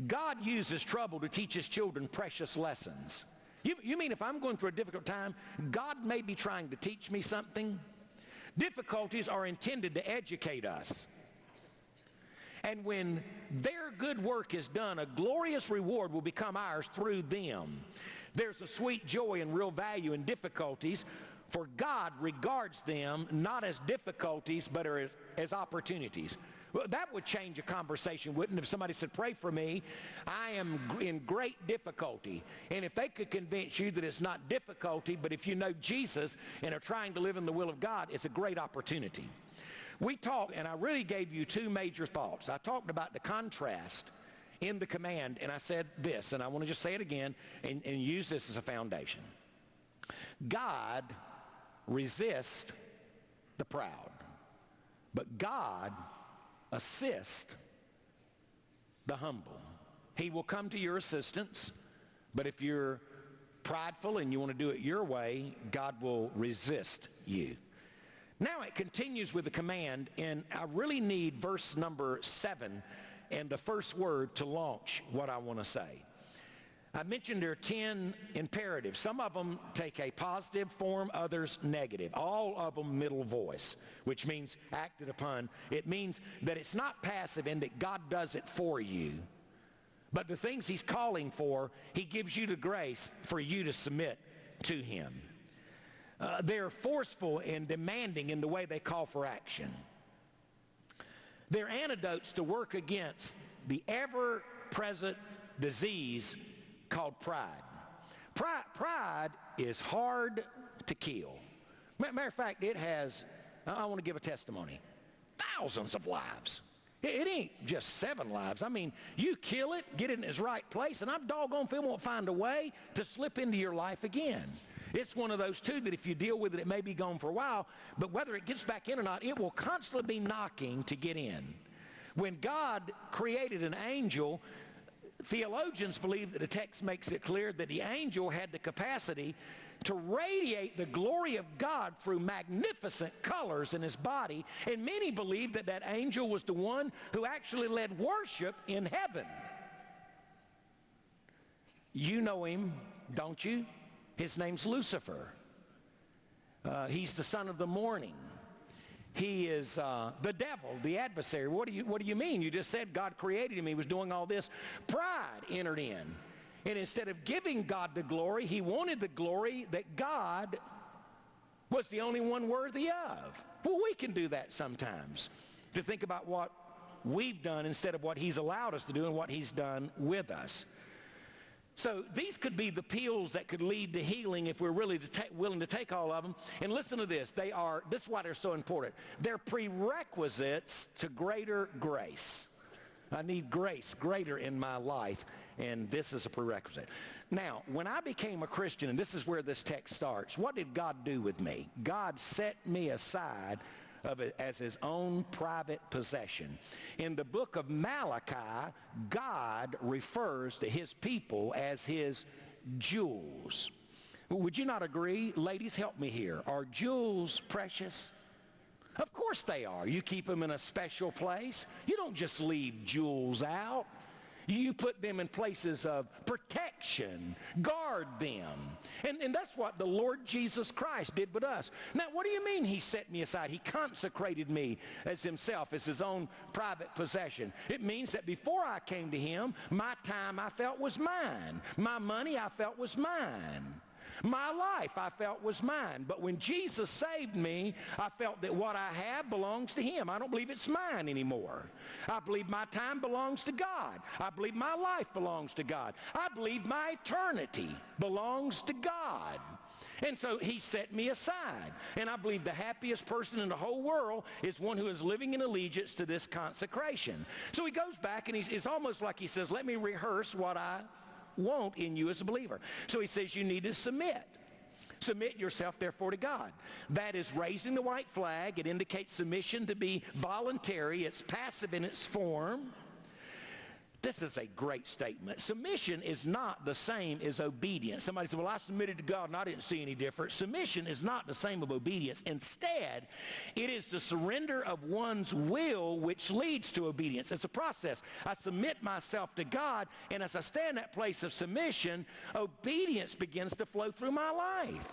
God uses trouble to teach his children precious lessons. You mean if I'm going through a difficult time, God may be trying to teach me something? Difficulties are intended to educate us. And when their good work is done, a glorious reward will become ours through them. There's a sweet joy and real value in difficulties, for God regards them not as difficulties, but as opportunities. Well, that would change a conversation, wouldn't it? If somebody said, pray for me, I am in great difficulty. And if they could convince you that it's not difficulty, but if you know Jesus and are trying to live in the will of God, it's a great opportunity. We talked, and I really gave you two major thoughts. I talked about the contrast in the command, and I said this, and I want to just say it again and use this as a foundation. God resists the proud, but God assist the humble. He will come to your assistance, but if you're prideful and you want to do it your way, God will resist you. Now it continues with the command, and I really need verse number 7 and the first word to launch what I want to say. I mentioned there are 10 imperatives. Some of them take a positive form, others negative. All of them middle voice, which means acted upon. It means that it's not passive and that God does it for you. But the things he's calling for, he gives you the grace for you to submit to him. They're forceful and demanding in the way they call for action. They're antidotes to work against the ever-present disease called pride. Pride is hard to kill. Matter of fact, it has, I want to give a testimony, thousands of lives. It ain't just 7 lives. I mean, you kill it, get it in its right place, and I'm doggone if it won't find a way to slip into your life again. It's one of those, too, that if you deal with it, it may be gone for a while, but whether it gets back in or not, it will constantly be knocking to get in. When God created an angel, theologians believe that the text makes it clear that the angel had the capacity to radiate the glory of God through magnificent colors in his body, and many believe that that angel was the one who actually led worship in heaven. You know him, don't you? His name's Lucifer. He's the son of the morning. He is the devil, the adversary. What do you mean? You just said God created him. He was doing all this. Pride entered in. And instead of giving God the glory, he wanted the glory that God was the only one worthy of. Well, we can do that sometimes, to think about what we've done instead of what he's allowed us to do and what he's done with us. So these could be the pills that could lead to healing if we're really willing to take all of them. And listen to this. This is why they're so important. They're prerequisites to greater grace. I need grace greater in my life, and this is a prerequisite. Now, when I became a Christian, and this is where this text starts, what did God do with me? God set me aside as his own private possession. In the book of Malachi, God refers to his people as his jewels. Would you not agree? Ladies, help me here. Are jewels precious? Of course they are. You keep them in a special place. You don't just leave jewels out. You put them in places of protection, guard them. And that's what the Lord Jesus Christ did with us. Now, what do you mean he set me aside? He consecrated me as himself, as his own private possession. It means that before I came to him, my time I felt was mine. My money I felt was mine. My life I felt was mine. But when Jesus saved me, I felt that what I have belongs to him. I don't believe it's mine anymore. I believe my time belongs to God. I believe my life belongs to God. I believe my eternity belongs to God. And so he set me aside. And I believe the happiest person in the whole world is one who is living in allegiance to this consecration. So he goes back and it's almost like he says, let me rehearse what I want in you as a believer. So he says you need to submit. Submit yourself therefore to God. That is raising the white flag. It indicates submission to be voluntary. It's passive in its form. This is a great statement. Submission is not the same as obedience. Somebody said, well, I submitted to God and I didn't see any difference. Submission is not the same as obedience. Instead, it is the surrender of one's will which leads to obedience. It's a process. I submit myself to God, and as I stay in that place of submission, obedience begins to flow through my life.